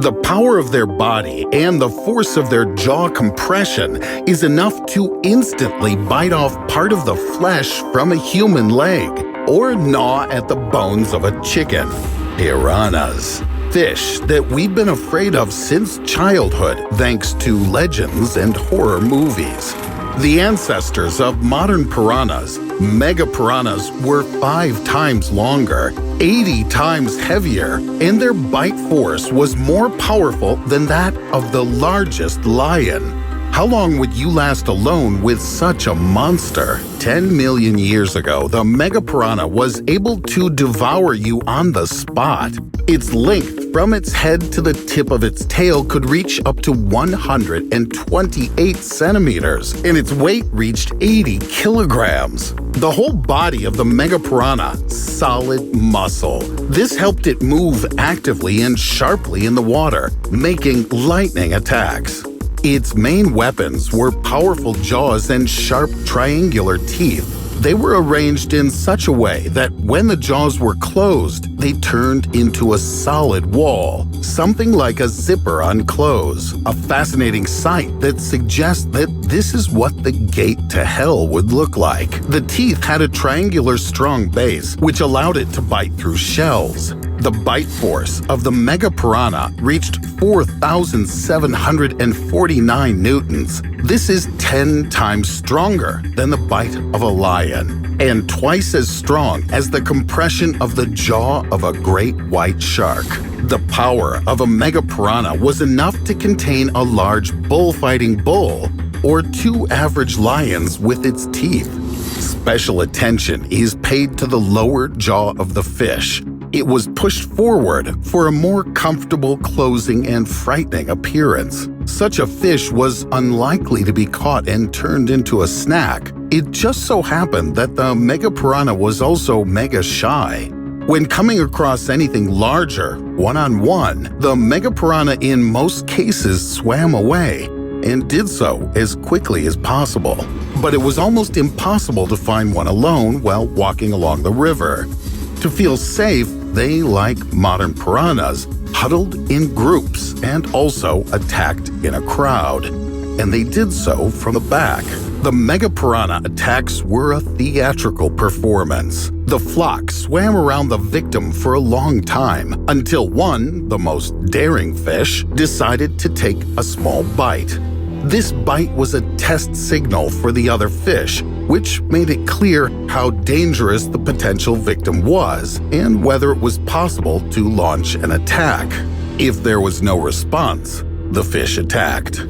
The power of their body and the force of their jaw compression is enough to instantly bite off part of the flesh from a human leg or gnaw at the bones of a chicken. Piranhas. Fish that we've been afraid of since childhood thanks to legends and horror movies. The ancestors of modern piranhas, megapiranhas, were 5 times longer, 80 times heavier, and their bite force was more powerful than that of the largest lion. How long would you last alone with such a monster? 10 million years ago, the megapiranha was able to devour you on the spot. Its length from its head to the tip of its tail could reach up to 128 centimeters, and its weight reached 80 kilograms. The whole body of the megapiranha, solid muscle. This helped it move actively and sharply in the water, making lightning attacks. Its main weapons were powerful jaws and sharp triangular teeth. They were arranged in such a way that when the jaws were closed, they turned into a solid wall, something like a zipper on clothes, a fascinating sight that suggests that this is what the gate to hell would look like. The teeth had a triangular strong base, which allowed it to bite through shells. The bite force of the megapiranha reached 4,749 newtons. This is 10 times stronger than the bite of a lion, and twice as strong as the compression of the jaw of a great white shark. The power of a megapiranha was enough to contain a large bullfighting bull or 2 average lions with its teeth. Special attention is paid to the lower jaw of the fish. It was pushed forward for a more comfortable closing and frightening appearance. Such a fish was unlikely to be caught and turned into a snack. It just so happened that the megapiranha was also mega shy. When coming across anything larger, one-on-one, the megapiranha in most cases swam away and did so as quickly as possible. But it was almost impossible to find one alone while walking along the river. To feel safe, they, like modern piranhas, huddled in groups and also attacked in a crowd. And they did so from the back. The megapiranha attacks were a theatrical performance. The flock swam around the victim for a long time until one, the most daring fish, decided to take a small bite. This bite was a test signal for the other fish, which made it clear how dangerous the potential victim was and whether it was possible to launch an attack. If there was no response, the fish attacked.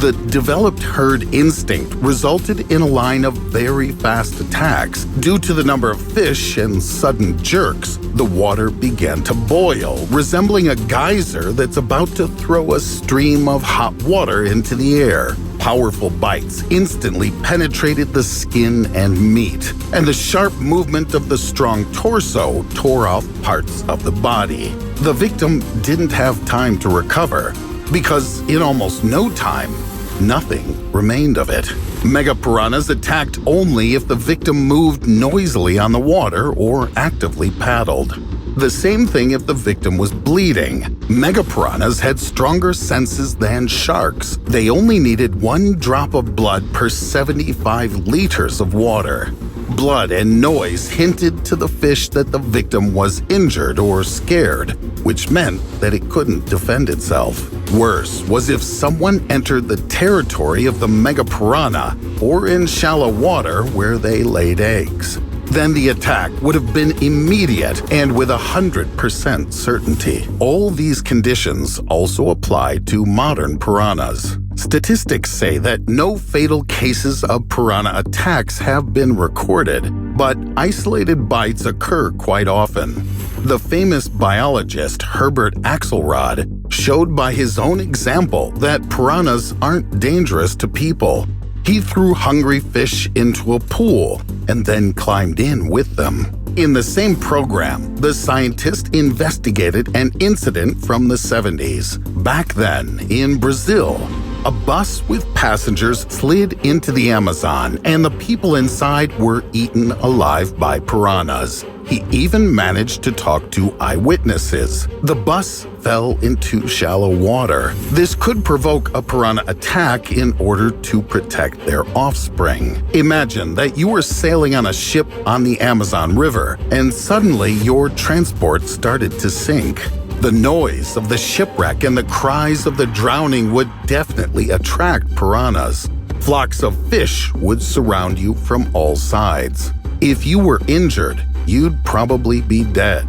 The developed herd instinct resulted in a line of very fast attacks. Due to the number of fish and sudden jerks, the water began to boil, resembling a geyser that's about to throw a stream of hot water into the air. Powerful bites instantly penetrated the skin and meat, and the sharp movement of the strong torso tore off parts of the body. The victim didn't have time to recover, because in almost no time, nothing remained of it. Megapiranhas attacked only if the victim moved noisily on the water or actively paddled. The same thing if the victim was bleeding. Megapiranhas had stronger senses than sharks. They only needed 1 drop of blood per 75 liters of water. Blood and noise hinted to the fish that the victim was injured or scared, which meant that it couldn't defend itself. Worse was if someone entered the territory of the megapiranha or in shallow water where they laid eggs. Then the attack would have been immediate and with 100% certainty. All these conditions also apply to modern piranhas. Statistics say that no fatal cases of piranha attacks have been recorded, but isolated bites occur quite often. The famous biologist Herbert Axelrod showed by his own example that piranhas aren't dangerous to people. He threw hungry fish into a pool and then climbed in with them. In the same program, the scientist investigated an incident from the 70s. Back then, in Brazil, a bus with passengers slid into the Amazon, and the people inside were eaten alive by piranhas. He even managed to talk to eyewitnesses. The bus fell into shallow water. This could provoke a piranha attack in order to protect their offspring. Imagine that you were sailing on a ship on the Amazon River, and suddenly your transport started to sink. The noise of the shipwreck and the cries of the drowning would definitely attract piranhas. Flocks of fish would surround you from all sides. If you were injured, you'd probably be dead.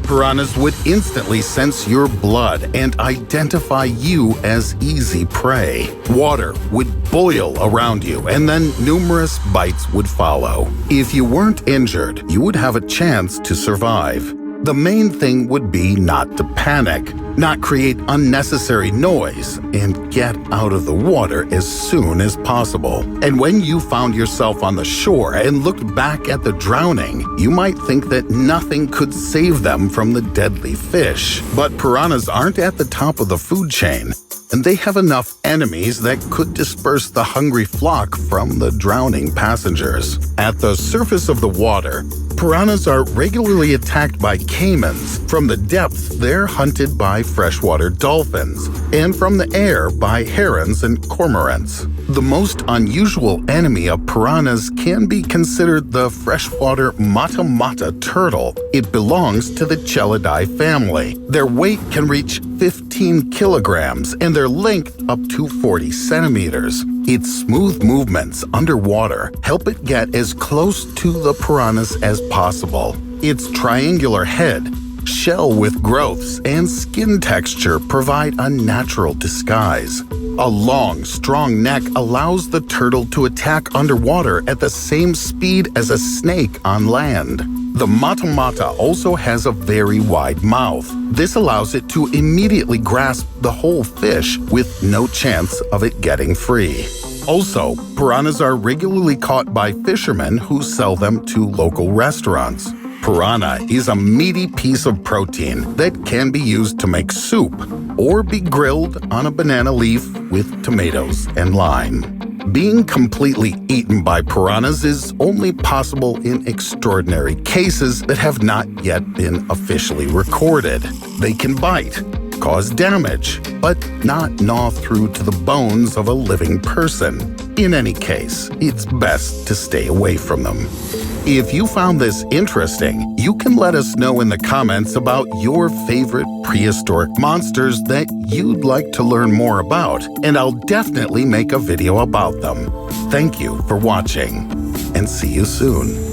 Piranhas would instantly sense your blood and identify you as easy prey. Water would boil around you, and then numerous bites would follow. If you weren't injured, you would have a chance to survive. The main thing would be not to panic, not create unnecessary noise, and get out of the water as soon as possible. And when you found yourself on the shore and looked back at the drowning, you might think that nothing could save them from the deadly fish. But piranhas aren't at the top of the food chain, and they have enough enemies that could disperse the hungry flock from the drowning passengers. At the surface of the water, piranhas are regularly attacked by caimans. From the depths, they're hunted by freshwater dolphins, and from the air by herons and cormorants. The most unusual enemy of piranhas can be considered the freshwater mata-mata turtle. It belongs to the Chelidae family. Their weight can reach 15 kilograms and their length up to 40 centimeters. Its smooth movements underwater help it get as close to the piranhas as possible. Its triangular head, shell with growths, and skin texture provide a natural disguise. A long, strong neck allows the turtle to attack underwater at the same speed as a snake on land. The mata-mata also has a very wide mouth. This allows it to immediately grasp the whole fish with no chance of it getting free. Also, piranhas are regularly caught by fishermen who sell them to local restaurants. Piranha is a meaty piece of protein that can be used to make soup or be grilled on a banana leaf with tomatoes and lime. Being completely eaten by piranhas is only possible in extraordinary cases that have not yet been officially recorded. They can bite, cause damage, but not gnaw through to the bones of a living person. In any case, it's best to stay away from them. If you found this interesting, you can let us know in the comments about your favorite prehistoric monsters that you'd like to learn more about, and I'll definitely make a video about them. Thank you for watching, and see you soon.